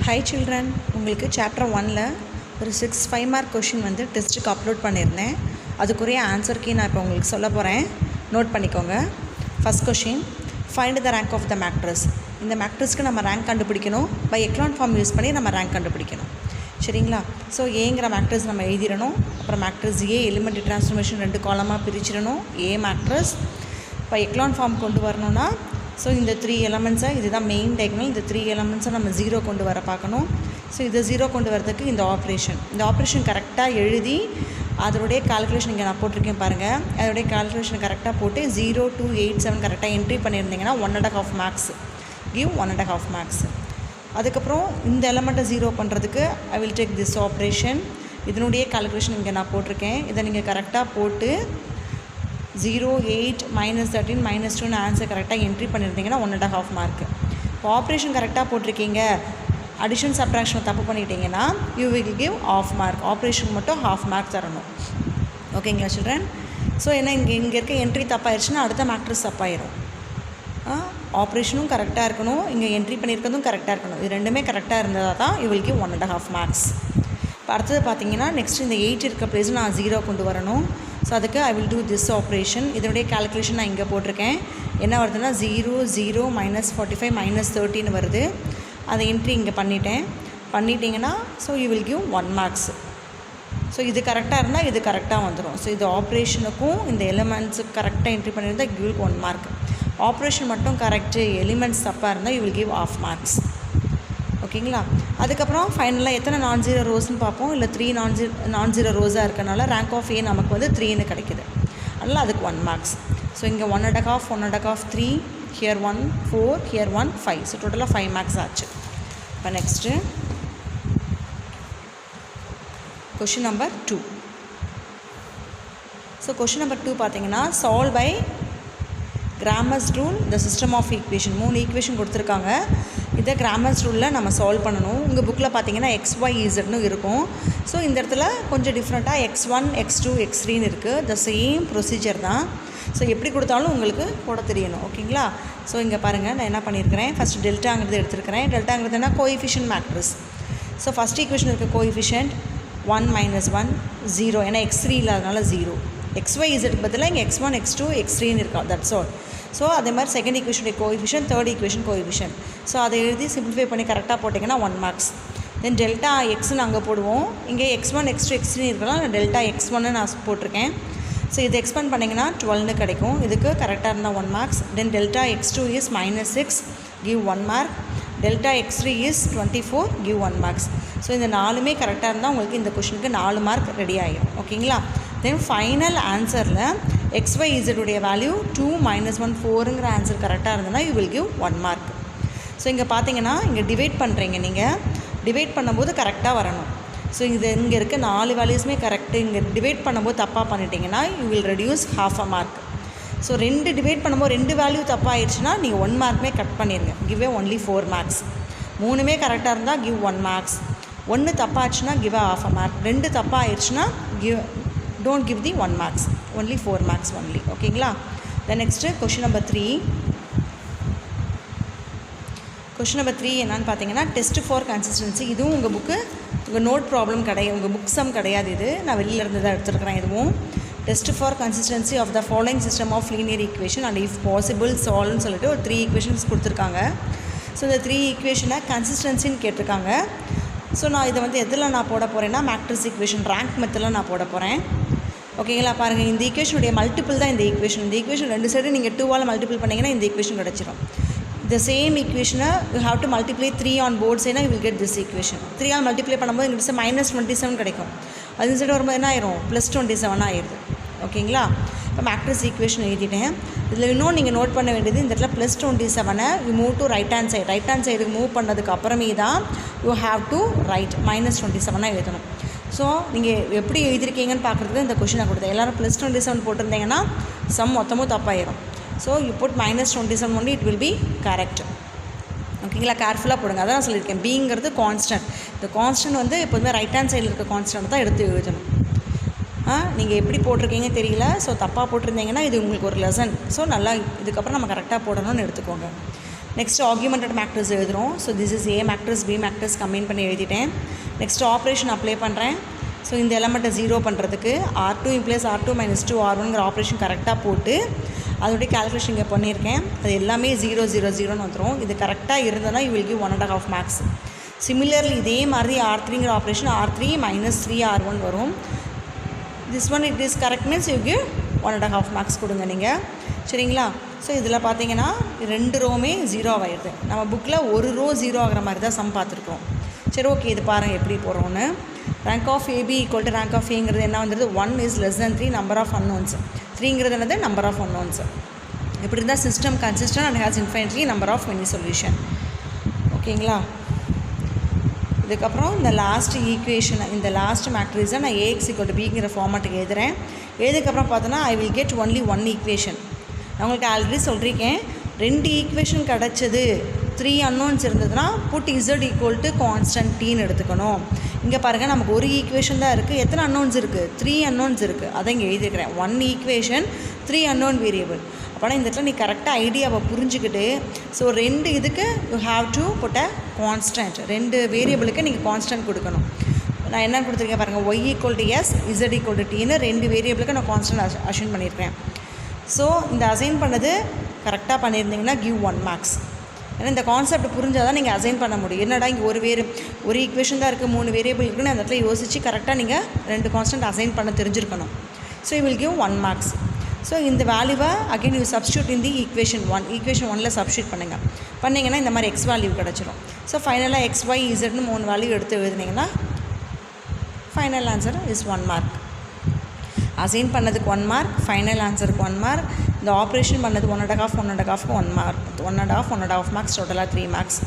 Hi children, உங்களுக்கு chapter 1ல் ஒரு 5 மார்க் கொஷின் வந்து டெஸ்ட்டுக்கு அப்லோட் பண்ணியிருந்தேன். அதுக்குரிய ஆன்சர் கீ நான் இப்போ உங்களுக்கு சொல்ல போகிறேன். நோட் பண்ணிக்கோங்க. First question, find the rank of the matrix. இந்த மேட்ரிக்ஸ்க்கு நம்ம ரேங்க் கண்டுபிடிக்கணும். பை எக்லான் ஃபார்ம் யூஸ் பண்ணி நம்ம ரேங்க் கண்டுபிடிக்கணும். சரிங்களா? ஸோ ஏங்கிற மேட்ரிக்ஸ் நம்ம எழுதிடணும். அப்புறம் மேட்ரிக்ஸ் ஏ எலிமெண்ட்ரி ட்ரான்ஸ்ஃபர்மேஷன் 2 காலமாக பிரிச்சிடணும். ஏ மேட்ரிக்ஸ் இப்போ எக்லான் ஃபார்ம் கொண்டு வரணும்னா ஸோ இந்த 3 எலமெண்ட்ஸை, இதுதான் மெயின் டயக்னல், இந்த 3 எலமெண்ட்ஸை நம்ம 0 கொண்டு வர பார்க்கணும். ஸோ இதை 0 கொண்டு வரதுக்கு இந்த ஆப்ரேஷன் கரெக்டாக எழுதி அதோடைய கால்குலேஷன் இங்கே நான் போட்டிருக்கேன் பாருங்கள். அதோடைய கால்குலேஷன் கரெக்டாக போட்டு 0 2 8 7 கரெக்டாக என்ட்ரி பண்ணியிருந்தீங்கன்னா 1.5 மார்க்ஸ் கிவ் 1.5 மார்க்ஸ். அதுக்கப்புறம் இந்த எலமெண்ட்டை 0 பண்ணுறதுக்கு I will take this operation. இதனுடைய கால்குலேஷன் இங்கே நான் போட்டிருக்கேன். இதை நீங்கள் கரெக்டாக போட்டு 0 8 -13 -2 ஆன்சர் கரெக்டாக என்ட்ரி பண்ணியிருந்தீங்கன்னா 1.5 மார்க்கு. இப்போ ஆப்ரேஷன் கரெக்டாக போட்டிருக்கீங்க, அடிஷன் சப்ட்ராக்ஷன் தப்பு பண்ணிட்டீங்கன்னா you will give half mark. Operation மட்டும் ½ மார்க் தரணும். ஓகேங்களா சில்ட்ரன்? ஸோ என்ன இங்கே இருக்க என்ட்ரி தப்பாயிருச்சுன்னா அடுத்த மேட்ரிக்ஸ் தப்பாயிரும். ஆப்ரேஷனும் கரெக்டாக இருக்கணும், இங்கே என்ட்ரி பண்ணியிருக்கிறதும் கரெக்டாக இருக்கணும். இது ரெண்டுமே கரெக்டாக இருந்தால் தான் யூ வில் கிவ் 1.5 மார்க்ஸ். இப்போ அடுத்தது பார்த்தீங்கன்னா நெக்ஸ்ட் இந்த 8 இருக்க ப்ளேஸில் நான் 0 கொண்டு வரணும். ஸோ அதுக்கு I will do this operation. இதனுடைய கால்குலேஷன் நான் இங்கே போட்டிருக்கேன். என்ன வருதுன்னா 0 0 -45 -13 வருது. அதை என்ட்ரி இங்கே பண்ணிட்டீங்கன்னா so you will give 1 marks. So இது கரெக்டாக இருந்தால் இது கரெக்டாக வந்துடும். ஸோ இது ஆப்ரேஷனுக்கும் இந்த எலிமெண்ட்ஸுக்கு கரெக்டாக என்ட்ரி பண்ணியிருந்தால் யூ வில் 1 மார்க். ஆப்ரேஷன் மட்டும் கரெக்டு, எலிமெண்ட்ஸ் தப்பாக இருந்தால் யூ வில் கிவ் ½ மார்க்ஸ். ஓகேங்களா? அதுக்கப்புறம் ஃபைனலாக எத்தனை நான்-ஜீரோ ரோஸ்ன்னு பார்ப்போம். இல்லை 3 நான்-ஜீரோ ரோஸாக இருக்கனால ரேங்க் ஆஃப் ஏ நமக்கு வந்து 3ன்னு கிடைக்கிது. அதனால் அதுக்கு 1 மார்க்ஸ். ஸோ இங்கே 1.5 1.5 3, ஹியர் 1 4, ஹியர் 1 5. ஸோ டோட்டலாக 5 மார்க்ஸ் ஆச்சு. இப்போ next question number 2. So question number 2 பார்த்தீங்கன்னா solve by Cramer's rule the system of equation. 3 equation கொடுத்துருக்காங்க. இதை கிராமர்ஸ் ரூலில் நம்ம சால்வ் பண்ணணும். உங்கள் புக்கில் பார்த்தீங்கன்னா XYZன்னு இருக்கும். ஸோ இந்த இடத்துல கொஞ்சம் டிஃப்ரெண்ட்டாக X1 X2 X3ன்னு இருக்குது. த சேம் ப்ரொசீஜர் தான். ஸோ எப்படி கொடுத்தாலும் உங்களுக்கு போட தெரியணும். ஓகேங்களா? ஸோ இங்கே பாருங்கள், நான் என்ன பண்ணியிருக்கிறேன், ஃபஸ்ட்டு டெல்டாங்கிறது எடுத்துருக்கிறேன். டெல்டாங்கிறது என்ன, coefficient matrix. So first equation இருக்க கோஎஃபிஷியன்ட் 1 -1 0, ஏன்னா X3 இல்லாதனால 0. XYZக்கு பதிலாக இங்கே X1 X2 X3ன்னு இருக்கா, தட்ஸ் ஆல். ஸோ அதே மாதிரி செகண்ட் ஈக்குவேஷனுடைய coefficient, third equation coefficient. So அதை எழுதி சிம்பிளிஃபை பண்ணி கரெக்டாக போட்டிங்கன்னா 1 மார்க்ஸ். தென் டெல்டா எக்ஸ்ன்னு அங்கே போடுவோம். இங்கே X1 X2 X3 இருக்கலாம், நான் டெல்டா X1ன்னு நான் போட்டிருக்கேன். ஸோ இது எக்ஸ்பேண்ட் பண்ணிங்கன்னா 12ன்னு கிடைக்கும். இதுக்கு கரெக்டாக இருந்தால் 1 marks. Then delta X2 is -6 give 1 mark. Delta X3 is 24 give 1 marks. So இந்த 4மே கரெக்டாக இருந்தால் உங்களுக்கு இந்த கொஷனுக்கு 4 மார்க் ரெடி ஆகிடும். ஓகேங்களா? தென் ஃபைனல் ஆன்சரில் XYZ உடைய வேல்யூ 2 -1 4ங்கிற ஆன்சர் கரெக்டாக இருந்ததுன்னா you will give 1 mark. So இங்கே பார்த்தீங்கன்னா இங்கே டிவைட் பண்ணுறீங்க. நீங்கள் டிவைட் பண்ணும்போது கரெக்டாக வரணும். ஸோ இது இங்கே இருக்க 4 வேல்யூஸுமே கரெக்டு. இங்கே டிவைட் பண்ணும்போது தப்பாக பண்ணிட்டீங்கன்னா you will reduce ½ mark. So 2 divide பண்ணும்போது 2 வேல்யூ தப்பாகிடுச்சுன்னா நீங்கள் 1 மார்க்குமே கட் பண்ணிடுங்க. Give only 4 marks. 3மே கரெக்டாக இருந்தால் கிவ் 1 மார்க்ஸ். 1 தப்பாச்சுன்னா கிவ் ½ மார்க். 2 தப்பாக ஆயிடுச்சுன்னா don't give the 1 marks, only 4 marks only. ஓகேங்களா? then next question number 3. question number 3 என்னன்னு பார்த்தீங்கன்னா டெஸ்ட் ஃபார் கன்சிஸ்டன்சி. இதுவும் உங்கள் புக்கு, உங்கள் நோட் ப்ராப்ளம் கிடையாது, உங்கள் புக் சம் கிடையாது. இது நான் வெளியிலேருந்து தான் எடுத்துருக்கிறேன். இதுவும் test for consistency of the following system of linear equation and if possible சால்வ்னு சொல்லிட்டு ஒரு 3 ஈக்குவேஷன்ஸ் கொடுத்துருக்காங்க. ஸோ இந்த 3 ஈக்குவேஷனை கன்சிஸ்டன்சின்னு கேட்டிருக்காங்க. ஸோ நான் இதை வந்து எதில் நான் போட போகிறேன்னா மேட்ரிக்ஸ் ஈக்குவேஷன் ரேங்க் மெத்தடில் நான் போட போகிறேன். ஓகேங்களா? பாருங்கள், இந்த ஈக்குவேஷனுடைய மல்டிபிள் தான் இந்த ஈக்குவேஷன். இந்த ஈக்குவேஷன் 2 சைடு நீங்கள் 2ஆல் மல்டிபிள் பண்ணிங்கன்னா இந்த ஈக்குவேஷன் கிடச்சிரும். இந்த சேம் ஈக்குவேஷனை you have to multiply 3 on both சைட்னா you will get this equation. 3ஆல் மல்டிப்ளை பண்ணும்போது எங்களுக்கு -27 கிடைக்கும். அது சைடு வரும்போது என்ன ஆயிரும், +27 ஆயிடுது. ஓகேங்களா? இப்போ மேட்ரிக்ஸ் ஈக்குவேஷன் எழுதிட்டேன். இதில் இன்னும் நீங்கள் நோட் பண்ண வேண்டியது, இந்த இடத்துல +27 you move to right hand side. Right hand சைடுக்கு மூவ் பண்ணதுக்கு அப்புறமே தான் யூ ஹாவ் டு ரைட் -27 எழுதணும். ஸோ நீங்கள் எப்படி எழுதிருக்கீங்கன்னு பார்க்குறதுக்கு இந்த கொஷினை கொடுத்தேன். எல்லோரும் +27 போட்டிருந்தீங்கன்னா சம் மொத்தமும் தப்பாயிரும். So you put -27 only, it will be correct. ஓகேங்களா? கேர்ஃபுல்லாக போடுங்க. அதான் சொல்லியிருக்கேன், பிங்கிறது கான்ஸ்டன்ட். இந்த கான்ஸ்டன்ட் வந்து எப்போதுமே ரைட் ஹேண்ட் சைடில் இருக்க கான்ஸ்டன்ட் தான் எடுத்து எழுதணும். நீங்கள் எப்படி போட்டிருக்கீங்க தெரியல. ஸோ தப்பாக போட்டிருந்தீங்கன்னா இது உங்களுக்கு ஒரு லெசன். ஸோ நல்லா இதுக்கப்புறம் நம்ம கரெக்டாக போடணும்னு எடுத்துக்கோங்க. நெக்ஸ்ட் ஆக்யூமெண்டட் மேட்ரிக்ஸ் எழுதுகிறோம். So this is A matrix B matrix combine பண்ணி எழுதிட்டேன். நெக்ஸ்ட் ஆப்ரேஷன் அப்ளை பண்ணுறேன். ஸோ இந்த எலமெண்ட்டை 0 பண்ணுறதுக்கு R2 + R2 - 2 R1ங்கிற ஆப்ரேஷன் கரெக்டாக போட்டு அதோடைய கால்குலேஷன் இங்கே பண்ணியிருக்கேன். அது எல்லாமே 0 0 0ன்னு வந்துடும். இது கரெக்டாக இருந்ததுன்னா you will give 1.5 marks. Similarly இதே மாதிரி R3ங்கிற ஆப்ரேஷன் R3 - 3 R1 வரும். This one it is correct means you give 1.5 marks கொடுங்க நீங்கள். சரிங்களா? ஸோ இதில் பார்த்தீங்கன்னா 2 ரோவுமே 0 ஆகிடுது. நம்ம புக்கில் ஒரு ரோ 0 ஆகிற மாதிரி தான் சம் பார்த்துருக்கோம். சரி, ஓகே, இது பாருங்கள் எப்படி போடுறோன்னு. Rank of AB equal to rank of ஏங்கிறது என்ன வந்துடுது? 1 is less than 3 number of unknowns. 3ங்கிறது என்னது? Number of unknowns. இப்படி இருந்தால் system consistent and has infinitely number of many solution. ஓகேங்களா? இதுக்கப்புறம் இந்த லாஸ்ட் ஈக்குவேஷனை, இந்த லாஸ்ட் மேட்ரிக்ஸை நான் ஏஎக்ஸ் ஈக்குவல் டு பிங்கிற ஃபார்மேட்டுக்கு எழுதுகிறேன். எழுதுக்கப்புறம் பார்த்தோன்னா I will get only 1 equation. நான் உங்களுக்கு ஆல்ரெடி சொல்லியிருக்கேன், 2 ஈக்குவேஷன் கிடச்சது, 3 அன்னோன்ஸ் இருந்ததுன்னா put Z equal to constant டீன்னு எடுத்துக்கணும். இங்கே பாருங்கள், நமக்கு ஒரு ஈக்குவேஷன் தான் இருக்குது. எத்தனை அன்னோன்ஸ் இருக்குது? 3 அன்னோன்ஸ் இருக்குது. அதை இங்கே எழுதிக்கிறேன். 1 ஈக்குவேஷன் 3 அன்னோன் வேரியபிள். அப்போனா இந்த இடத்துல நீ கரெக்டாக ஐடியாவை புரிஞ்சுக்கிட்டு, ஸோ 2 இதுக்கு you have to put a constant. 2 வேரியபிளுக்கு நீங்கள் கான்ஸ்டன்ட் கொடுக்கணும். நான் என்ன கொடுத்துருக்கேன் பாருங்கள், Y equal to S, Z equal to டீன்னு 2 வேரியபிளுக்கு நான் கான்ஸ்டன்ட் அசைன் பண்ணியிருக்கேன். ஸோ இந்த அசைன் பண்ணது கரெக்டாக பண்ணியிருந்தீங்கன்னா கிவ் 1 மார்க்ஸ். ஏன்னா இந்த கான்செப்ட் புரிஞ்சால் தான் நீங்கள் அசைன் பண்ண முடியும். என்னடா இங்கே ஒரு ஈக்குவேஷன் தான் இருக்குது, 3 வேரியபிள் இருக்குன்னு அந்த இடத்துல யோசித்து கரெக்டாக நீங்கள் 2 கான்ஸ்டன்ட் அசைன் பண்ண தெரிஞ்சிருக்கணும். So you will give 1 marks. So இந்த வேல்யூவை again you substitute in the equation 1. Equation 1ல் சப்ஸ்டியூட் பண்ணுங்கள். பண்ணிங்கன்னா இந்த மாதிரி எக்ஸ் வேல்யூ கிடச்சிரும். ஸோ ஃபைனலாக எக்ஸ் ஒய் இசட்னு 3 வேல்யூ எடுத்து எழுதுனீங்கன்னா final answer is 1 mark. Assign பண்ணதுக்கு 1 மார்க், ஃபைனல் ஆன்சருக்கு 1 மார்க், இந்த ஆப்ரேஷன் பண்ணது 1.5 1 மார்க், 1.5 மார்க்ஸ், டோட்டலாக 3 மார்க்ஸ்.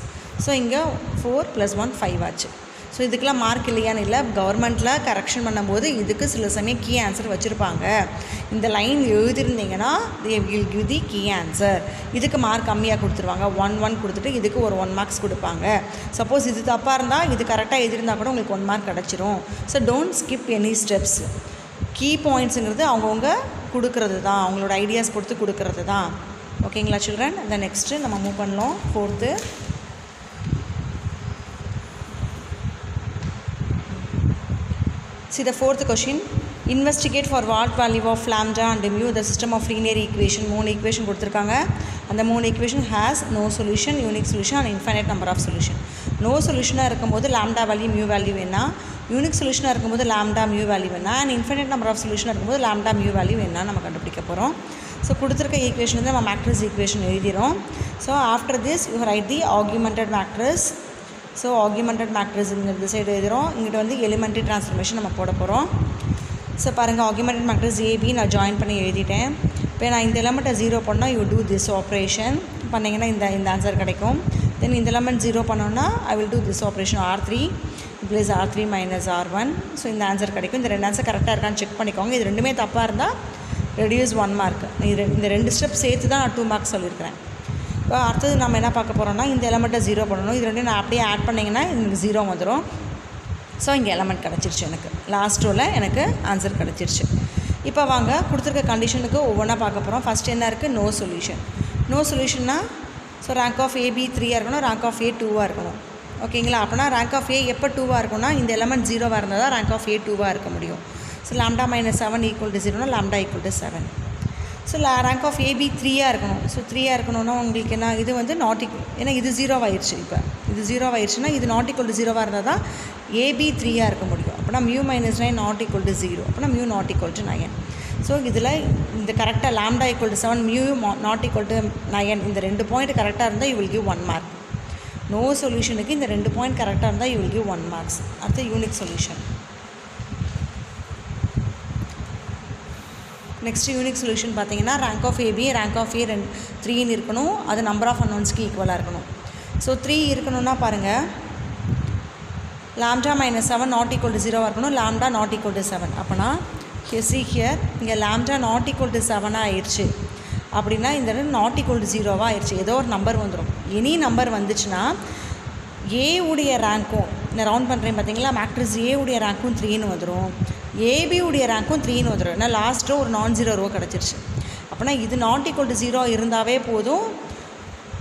ஸோ இங்கே 4 + 1 5 ஆச்சு. ஸோ இதுக்கெலாம் மார்க் இல்லையான்னு இல்லை, கவர்மெண்ட்டில் கரெக்ஷன் பண்ணும்போது இதுக்கு சில சமயம் கீ ஆன்சர் வச்சுருப்பாங்க. இந்த லைன் எழுதிருந்தீங்கன்னா they will give the key answer. இதுக்கு மார்க் கம்மியாக கொடுத்துருவாங்க, 1 1 கொடுத்துட்டு இதுக்கு ஒரு 1 மார்க்ஸ் கொடுப்பாங்க. சப்போஸ் இது தப்பாக இருந்தால் இது கரெக்டாக எழுதிருந்தால் கூட உங்களுக்கு 1 மார்க் கிடச்சிரும். So don't skip any steps. Key பாயிண்ட்ஸுங்கிறது அவங்கவுங்க கொடுக்கறது தான், அவங்களோட ஐடியாஸ் பொறுத்து கொடுக்கறது தான். ஓகேங்களா சில்ட்ரன்? இந்த நெக்ஸ்ட்டு நம்ம மூவ் பண்ணலாம். 4th. See the 4th question. Investigate for what value of lambda and mu the system of linear equation. 3 equation கொடுத்துருக்காங்க. அந்த 3 equation has no solution, unique solution and infinite number of solution. No சொல்யூஷனாக இருக்கும்போது lambda value mu value வேணா, unique சொல்யூஷனாக இருக்கும்போது lambda mu value வேணா, and infinite number of சொல்யூஷனாக இருக்கும்போது லாம்டா மியூ வேல்யூ வேணா நம்ம கண்டுபிடிக்க போகிறோம். ஸோ கொடுத்துருக்க ஈக்குவேஷன் வந்து நம்ம மேட்ரிக்ஸ் ஈக்குவேஷன் எழுதிடும். So after this you write the augmented matrix. So augmented மேட்ரிக்ஸுங்கிறது சைடு எழுதுகிறோம். இங்கிட்ட வந்து எலிமெண்ட்ரி ட்ரான்ஸ்ஃபர்மேஷன் நம்ம போட போகிறோம். ஸோ பாருங்கள், ஆக்யூமெண்டட் மேட்ரிக்ஸ் ஏபி நான் ஜாயின் பண்ணி எழுதிட்டேன். இப்போ நான் இந்த எலமெண்ட்டை 0 பண்ணால் யூ டூ திஸ் ஆப்ரேஷன் பண்ணிங்கன்னா இந்த ஆன்சர் கிடைக்கும். தென் இந்த எலமெண்ட் 0 பண்ணோன்னா I will do this operation R3 + R3 - R1. So இந்த ஆன்சர் கிடைக்கும். இந்த 2 ஆன்சர் கரெக்டாக இருக்கான்னு செக் பண்ணிக்கோங்க. இது ரெண்டுமே தப்பாக இருந்தால் ரெடியூஸ் 1 மார்க். இந்த 2 ஸ்டெப் சேர்த்து தான் நான் 2 மார்க்ஸ் சொல்லியிருக்கிறேன். இப்போ அடுத்தது நம்ம என்ன பார்க்க போகிறோம்னா, இந்த எலமெண்ட்டை 0 பண்ணணும். இது ரெண்டையும் நான் அப்படியே ஆட் பண்ணிங்கன்னா எனக்கு 0 வந்துடும். ஸோ இங்கே எலமெண்ட் கிடச்சிருச்சு. எனக்கு லாஸ்ட் ரோவில் எனக்கு ஆன்சர் கிடச்சிருச்சு. இப்போ வாங்க கொடுத்துருக்க கண்டிஷனுக்கு ஒவ்வொன்றா பார்க்க போகிறோம். ஃபஸ்ட் என்ன இருக்குது? No solution. நோ சொல்யூஷன்னா ஸோ ரேங்க் ஆஃப் ஏபி 3 இருக்கணும், ரேங்க் ஆஃப் ஏ 2 இருக்கணும். ஓகேங்களா? அப்போனா ரேங்க் ஆஃப் ஏ எப்போ 2 இருக்கும்னா இந்த எலமெண்ட் 0 இருந்தால் தான் ரேங்க் ஆஃப் ஏ 2 இருக்க முடியும். ஸோ லாம்டா - 7 = 0னா lambda = 7. So rank of AB 3 இருக்கணும். ஸோ 3 இருக்கணும்னா உங்களுக்கு என்ன, இது வந்து நாட் ஈக்குவல், ஏன்னா இது 0 ஆயிடுச்சு. இப்போ இது 0 ஆயிடுச்சுன்னா இது நாட் ஈக்குவல் டு 0 இருந்தால் தான் ஏபி 3 இருக்க முடியும். அப்படின்னா மியூ - 9 நாட் ஈக்குவல் டு 0, அப்படின்னா mu not equal to 9. So இதில் இந்த கரெக்டாக lambda = 7, mu not equal to 9, இந்த 2 பாயிண்ட் கரெக்டாக இருந்தால் you will give 1 mark. No சொல்யூஷனுக்கு இந்த 2 பாயிண்ட் கரெக்டாக இருந்தால் யூ வில் கிவ் 1 மார்க்ஸ். அடுத்து unique solution. Next unique solution பார்த்தீங்கன்னா rank of AB rank of A 3 இருக்கணும். அது நம்பர் ஆஃப் அன்னோன்ஸ்க்கு ஈக்குவலாக இருக்கணும். ஸோ 3 இருக்கணும்னா பாருங்கள், லாம்டா - 7 நாட் ஈக்குவல் டு 0 இருக்கணும், லாம்டா நாட் ஈக்குவல் டு 7. அப்போனா ஹியர் இங்கே லாம்டா நாட் ஈக்குவல் டு 7 ஆயிடுச்சு. அப்படின்னா இந்த நாட் ஈக்குவல் டு 0 ஆயிடுச்சு. ஏதோ ஒரு நம்பர் வந்துடும். எனி நம்பர் வந்துச்சுன்னா ஏ உடைய ரேங்க்கும், நான் ரவுண்ட் பண்ணுறேன் பார்த்தீங்களா, மேட்ரிக்ஸ் ஏ உடைய ரேங்க்கும் 3ன்னு வந்துடும், ஏபி உடைய ரேங்க்கும் 3ன்னு வந்துடும். ஏன்னா லாஸ்ட் ரோ ஒரு நான் ஜீரோ ரோ கிடச்சிருச்சு. அப்படின்னா இது நாட் ஈக்குவல் டு 0 இருந்தாவே போதும்,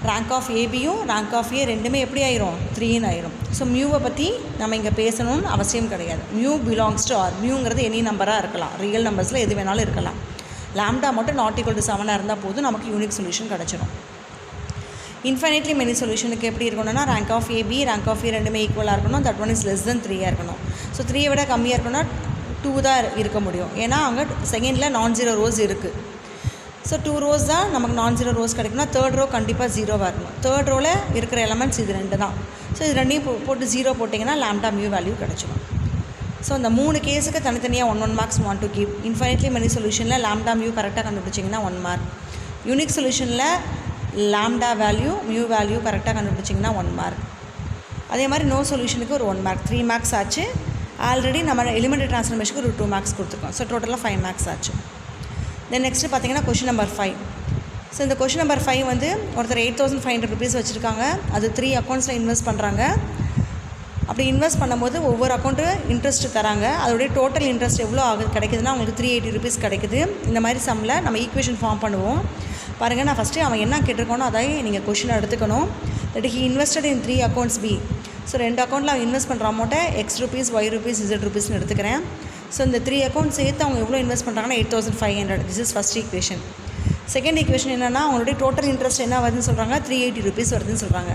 rank of ஏபியும் rank of A ரெண்டுமே எப்படி ஆயிரும் 3ன்னு ஆயிரும். ஸோ மியூவை பற்றி நம்ம இங்கே பேசணும்னு அவசியம் கிடையாது. Mu belongs to R. மியூங்கிறது எனி நம்பராக இருக்கலாம், ரியல் நம்பர்ஸில் எது வேணாலும் இருக்கலாம். லாம்டா மட்டும் நாட் ஈக்குவல் டு 7 இருந்தால் போதும், நமக்கு யூனிக் சொல்யூஷன் கிடச்சிடும். இன்ஃபைனைட்லி மெனி சொல்யூஷனுக்கு எப்படி இருக்கணும்னா rank of AB rank of A ரெண்டுமே ஈக்குவலாக இருக்கணும். That one is less than 3 இருக்கணும். ஸோ 3 விட கம்மியாக இருக்கணும்னா 2 தான் இருக்க முடியும். ஏன்னா அங்கே செகண்டில் நான் ஜீரோ ரோஸ் இருக்குது. ஸோ 2 ரோஸ் தான் நமக்கு நான் ஜீரோ ரோஸ் கிடைக்கும்னா தேர்ட் ரோ கண்டிப்பாக ஜீரோவாக இருக்கணும். தேர்ட் ரோவில் இருக்கிற எலமெண்ட்ஸ் இது 2 தான். ஸோ இது ரெண்டையும் போட்டு 0 போட்டிங்கன்னா லாம்டா மியூ வேல்யூ கிடச்சிடும். ஸோ இந்த 3 கேஸுக்கு தனித்தனியாக 1 marks want to keep. Infinitely many சொல்யூஷனில் லாம்டா மியூ கரெக்டாக கண்டுபிடிச்சிங்கன்னா 1 மார்க். யூனிக் சொல்யூஷனில் லாம்டா வேல்யூ மியூ வேல்யூ கரெக்டாக கண்டுபிடிச்சிங்கன்னா 1 மார்க். அதே மாதிரி நோ சொல்யூஷனுக்கு ஒரு 1 மார்க். 3 மார்க்ஸ் ஆச்சு. ஆல்ரெடி நம்ம எலிமெண்ட்ரி ட்ரான்ஸ்ஃபர்மேஷனுக்கு ஒரு 2 மார்க்ஸ் கொடுத்துருக்கோம். ஸோ டோட்டலாக 5 மார்க்ஸ் ஆச்சு. தென் நெக்ஸ்ட்டு பார்த்தீங்கன்னா கொஷின் நம்பர் 5. ஸோ இந்த கொஷின் நம்பர் 5 வந்து ஒருத்தர் 8500 rupees வச்சுருக்காங்க. அது 3 அக்கௌண்ட்ஸில் இன்வெஸ்ட் பண்ணுறாங்க. அப்படி இன்வெஸ்ட் பண்ணும்போது ஒவ்வொரு அக்கௌண்ட்டு இன்ட்ரெஸ்ட் தராங்க. அதோடைய டோட்டல் இன்ட்ரெஸ்ட் எவ்வளோ கிடைக்குதுன்னா அவங்களுக்கு 380 rupees கிடைக்குது. இந்த மாதிரி சம்மில் நம்ம ஈக்குவேஷன் ஃபார்ம் பண்ணுவோம். பாருங்கள், நான் ஃபஸ்ட்டு அவன் என்ன கேட்டிருக்கோனோ அதை நீங்கள் கொஷினை எடுத்துக்கணும். That he invested in 3 accounts B. So 2 அக்கௌண்ட்டில் அவன் இன்வெஸ்ட் பண்ணுற அமௌண்ட்டை X rupees Y rupees Z rupeesனு எடுத்துக்கிறேன். ஸோ இந்த 3 அக்கௌண்ட் சேர்த்து அவங்க எவ்வளோ இன்வெஸ்ட் பண்ணுறாங்கன்னா 8500. This is first equation. Second equation என்னென்னா அவங்களுடைய டோட்டல் இன்ட்ரெஸ்ட் என்ன வருதுன்னு சொல்கிறாங்க, 380 rupees வருதுன்னு சொல்கிறாங்க.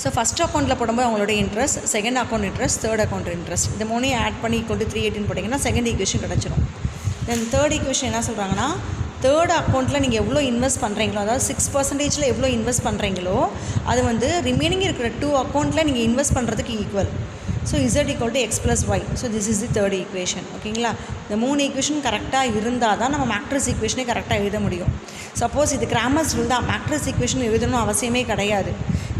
ஸோ ஃபஸ்ட் அக்கௌண்ட்டில் போடும்போது அவங்களுடைய interest, second account interest, third account interest இந்த 3 ஆட் பண்ணி ஈக்குவல் டு 380 போட்டிங்கன்னா செகண்ட் ஈக்குவேஷன் கிடச்சிரும். தென் தேர்ட் ஈக்குவேஷன் என்ன சொல்கிறாங்கன்னா தேர்ட் அக்கௌண்ட்டில் நீங்கள் எவ்வளோ இன்வெஸ்ட் பண்ணுறீங்களோ, அதாவது 6% எவ்வளோ இன்வெஸ்ட் பண்ணுறீங்களோ அது வந்து ரிமைனிங் இருக்கிற 2 அக்கௌண்ட்டில் நீங்கள் இன்வெஸ்ட் பண்ணுறதுக்கு equal. So Z equal to X + Y. So this is the third equation. ஓகேங்களா? இந்த 3 ஈக்குவேஷன் கரெக்டாக இருந்தால் தான் நம்ம மேட்ரிக்ஸ் ஈக்குவேஷனே கரெக்டாக எழுத முடியும். சப்போஸ் இது கிராமர்ஸ் ரூல் தான், மேட்ரிக்ஸ் ஈக்குவேஷன் எழுதணும் அவசியமே கிடையாது.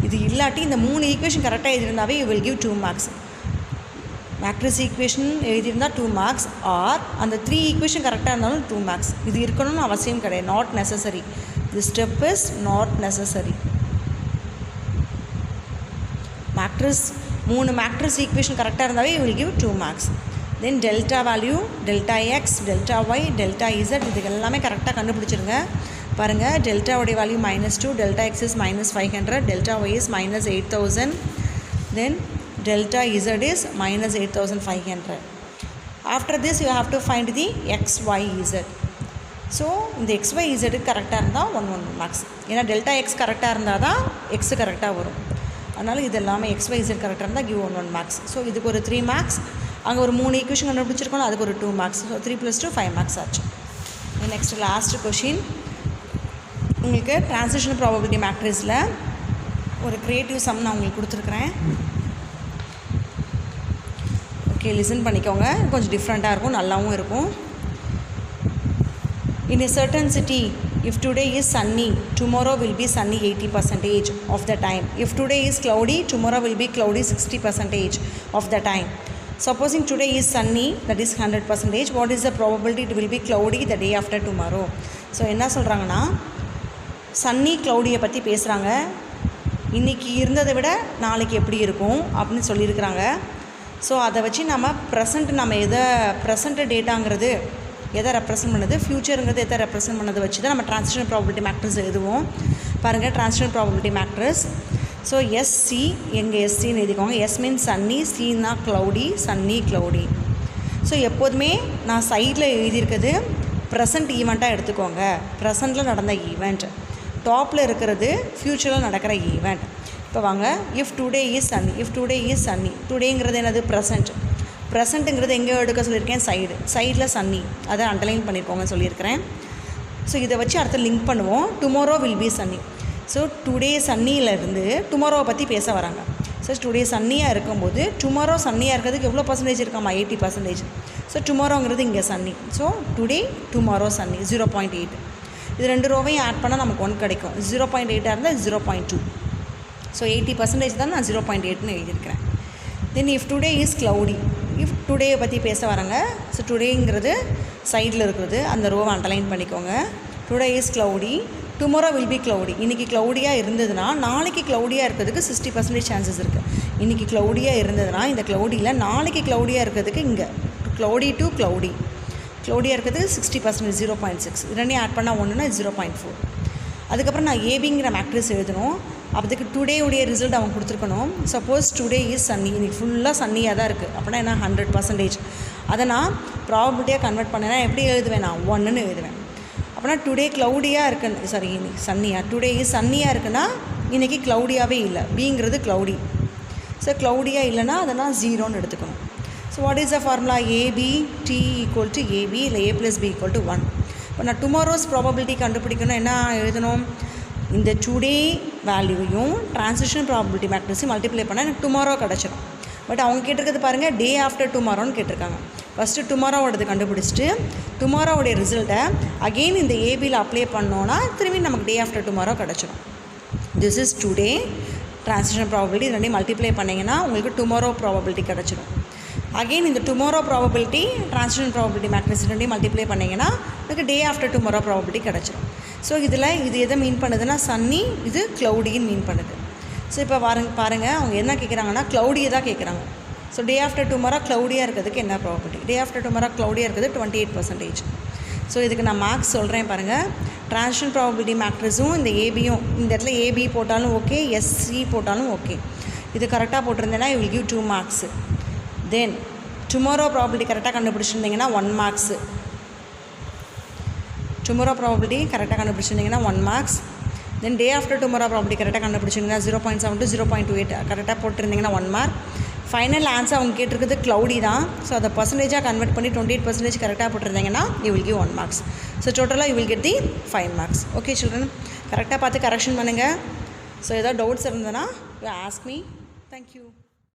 இது இல்லாட்டி இந்த 3 ஈக்குவேஷன் கரெக்டாக எழுதியிருந்தாவே you will give 2 marks. Matrix equation எழுதியிருந்தால் 2 மார்க்ஸ், ஆர் அந்த 3 ஈக்குவேஷன் கரெக்டாக இருந்தாலும் 2 மார்க்ஸ். இது இருக்கணும்னு அவசியம் கிடையாது. Not necessary. The step is not necessary. Matrix 3 matrix equation கரெக்டாக இருந்தாவே you will give 2 marks. Then delta value, delta X, delta Y, delta Z இது எல்லாமே கரெக்டாக கண்டுபிடிச்சிருங்க. பாருங்கள், டெல்டாவுடைய value -2, delta X is -500, delta Y is -8000, then delta z is -8500. After this you have to find the x, y, z. So இந்த x, y, z கரெக்டாக இருந்தால் 1 marks. ஏன்னா டெல்டா எக்ஸ் கரெக்டாக இருந்தால் தான் எக்ஸு கரெக்டாக வரும். அதனால் இது எல்லாமே x, y, z கரெக்டாக இருந்தால் கிவ் 1 மார்க்ஸ். ஸோ இதுக்கு ஒரு 3 மார்க்ஸ். அங்கே ஒரு 3 ஈக்குவேஷன் கண்டுபிடிச்சிருக்கோம், அதுக்கு ஒரு 2 மார்க்ஸ். ஸோ 3 + 2 5 மார்க்ஸ் ஆச்சு. Next last question. உங்களுக்கு ட்ரான்சிஷன் ப்ராபபிலிட்டி மேட்ரிக்ஸில் ஒரு க்ரியேட்டிவ் சம் நான் உங்களுக்கு கொடுத்துருக்குறேன். ஓகே, லிசன் பண்ணிக்கோங்க. கொஞ்சம் டிஃப்ரெண்ட்டாக இருக்கும், நல்லாவும் இருக்கும். In a certain city, if today is sunny, tomorrow will be sunny 80% of the time. If today is cloudy, tomorrow will be cloudy 60% of the time. Supposing today is sunny, that is 100%, what is the probability it will be cloudy the day after tomorrow? So என்ன சொல்கிறாங்கன்னா சன்னி க்ளவுடியை பற்றி பேசுகிறாங்க. இன்றைக்கி இருந்ததை விட நாளைக்கு எப்படி இருக்கும் அப்படின்னு சொல்லியிருக்கிறாங்க. ஸோ அதை வச்சு நம்ம ப்ரெசண்ட் டேட்டாங்கிறது எதை ரெப்ரசன்ட் பண்ணுது, ஃப்யூச்சருங்கிறது எதை ரெப்ரசன்ட் பண்ணதை வச்சு தான் நம்ம ட்ரான்சிஷன் ப்ராபபிலிட்டி மேட்ரிக்ஸ் எழுதுவோம். பாருங்கள், transition probability matrix. So SC எங்கே எஸ்சின்னு எழுதிக்கோங்க. எஸ் மீன்ஸ் சன்னி, சின்னா க்ளவுடி, சன்னி க்ளவுடி. ஸோ எப்போதுமே நான் சைடில் எழுதியிருக்கிறது ப்ரெசண்ட் ஈவெண்ட்டாக எடுத்துக்கோங்க. ப்ரெசண்ட்டில் நடந்த ஈவெண்ட். டாப்பில் இருக்கிறது ஃப்யூச்சரில் நடக்கிற ஈவெண்ட். இப்போ வாங்க, if today is sunny, if today is sunny, டுடேங்கிறது என்னது ப்ரெசண்ட். ப்ரெசண்ட்டுங்கிறது எங்கே எடுக்க சொல்லியிருக்கேன், சைடில் சன்னி, அதை அண்டர்லைன் பண்ணியிருக்கோங்க சொல்லியிருக்கிறேன். ஸோ இதை வச்சு அடுத்து லிங்க் பண்ணுவோம். Tomorrow will be sunny. So today சன்னியிலேருந்து டுமாரோவை பற்றி பேச வராங்க. ஸோ டுடே சன்னியாக இருக்கும்போது டுமாரோ சன்னியாக இருக்கிறதுக்கு எவ்வளோ பர்சன்டேஜ் இருக்காமா, 80%. ஸோ டுமாரோங்கிறது இங்கே sunny. So today tomorrow sunny 0.8. இது 2 ரோவையும் ஆட் பண்ணால் நமக்கு 1 கிடைக்கும். 0.8 இருந்தால் 0.2. ஸோ 80% தான் நான் 0.8ன்னு எழுதியிருக்கிறேன். Then if today is cloudy, if டுடேயை பற்றி பேச வராங்க. ஸோ டுடேங்கிறது சைடில் இருக்கிறது, அந்த ரோவை அண்டர்லைன் பண்ணிக்கோங்க. Today is cloudy, tomorrow will B cloudy. இன்றைக்கி க்ளவுடியாக இருந்ததுன்னா நாளைக்கு க்ளவுடியாக இருக்கிறதுக்கு 60% சான்சஸ் இருக்குது. இன்றைக்கி க்ளவுடியாக இருந்ததுன்னா இந்த க்ளவுடியில் நாளைக்கு க்ளவுடியாக இருக்கிறதுக்கு இங்கே க்ளவுடி டு க்ளவுடியாக இருக்கிறதுக்கு 60%, 0.6. 2 ஆட் பண்ணால் 1ன்னா 0.4. அதுக்கப்புறம் நான் ஏபிங்கிற மேட்ரிக்ஸ் எழுதணும். அதுக்கு டுடே உடைய ரிசல்ட் அவங்க கொடுத்துருக்கணும். சப்போஸ் டுடே இஸ் சன்னி, இன்னைக்கு ஃபுல்லாக சன்னியாக தான் இருக்குது அப்படின்னா என்ன 100%. அதை நான் ப்ராபபிலிட்டியாக கன்வெர்ட் பண்ணேன்னா எப்படி எழுதுவேன், நான் 1ன்னு எழுதுவேன். அப்படின்னா டுடே க்ளவுடியாக இருக்குன்னு, சாரி இன்னைக்கு சன்னியாக, டுடே இஸ் சன்னியாக இருக்குன்னா இன்றைக்கி க்ளவுடியாகவே இல்லை, பிங்கிறது க்ளவுடி. ஸோ க்ளவுடியாக இல்லைன்னா அதை நான் 0ன்னு எடுத்துக்கணும். So what is the formula, AB D equal to AB இல்லை A plus B equal to 1. இப்போ நான் டுமாரோஸ் ப்ராபபிலிட்டி கண்டுபிடிக்கணும், என்ன எழுதணும், இந்த டுடே வேல்யூவையும் ட்ரான்சிஷன் ப்ராபபிலிட்டி மேட்ரிக்ஸையும் மல்டிப்ளை பண்ணால் எனக்கு டுமாரோ கிடச்சிடும். பட் அவங்க கேட்டிருக்கிறது பாருங்கள், டே ஆஃப்டர் டுமாரோன்னு கேட்டிருக்காங்க. ஃபஸ்ட்டு டுமாரோவோடது கண்டுபிடிச்சிட்டு டுமாரோவுடைய ரிசல்ட்டை அகெயின் இந்த ஏபியில் அப்ளை பண்ணோன்னா திரும்பி நமக்கு டே ஆஃப்டர் டுமாரோ கிடச்சிடும். This is today transition probability, இது ரெண்டையும் மல்டிப்ளை பண்ணிங்கன்னா உங்களுக்கு டுமாரோ ப்ராபபிலிட்டி கிடச்சிடும். அகெயின் இந்த tomorrow probability transition probability matrix ரெண்டையும் மல்டிப்ளை பண்ணிங்கன்னா உங்களுக்கு டே ஆஃப்டர் டுமாரோ ப்ராபபிலிட்டி கிடச்சிடும். ஸோ இதில் இது எதை மீன் பண்ணுதுன்னா சன்னி, இது க்ளவுடின்னு மீன் பண்ணுது. ஸோ இப்போ பாருங்கள் அவங்க என்ன கேட்குறாங்கன்னா க்ளவுடியை தான் கேட்குறாங்க. ஸோ டே ஆஃப்டர் டுமாரோ க்ளவுடியாக இருக்கிறதுக்கு என்ன ப்ராபபிலிட்டி, டே ஆஃப்டர் டுமாரோ க்ளவுடியாக இருக்கிறது 28%. ஸோ இதுக்கு நான் மார்க்ஸ் சொல்கிறேன் பாருங்கள். ட்ரான்சிஷன் ப்ராபபிலிட்டி மேட்ரிக்ஸும் இந்த ஏபியும், இந்த இடத்துல ஏபி போட்டாலும் ஓகே, எஸ்சி போட்டாலும் ஓகே, இது கரெக்டாக போட்டிருந்தேன்னா you will give 2 marks. Then tomorrow probability கரெக்டாக கண்டுபிடிச்சிருந்தீங்கன்னா 1 மார்க்ஸு. டுமாரோ ப்ராபபிலிட்டி கரெக்டாக கண்டுபிடிச்சிருந்தீங்கன்னா 1 marks. Then day after tomorrow probability கரெக்டாக கண்டுபிடிச்சிங்கன்னா 0.7 to 0.28 கரெக்டாக போட்டிருந்தீங்கன்னா 1 மார்க். ஃபைனல் ஆன்சர் அவங்க கேட்டிருக்கிறது க்ளவுடி தான். ஸோ அதை பர்சன்டேஜாக கன்வெர்ட் பண்ணி 28% கரெக்டாக போட்டிருந்தீங்கன்னா you will give 1 marks. So டோட்டலாக you will get the 5 marks. Okay children, கரெக்டாக பார்த்து கரெக்ஷன் பண்ணுங்கள். ஸோ ஏதாவது டவுட்ஸ் இருந்ததுன்னா யூ ஆஸ்க் மீ. தேங்க்யூ.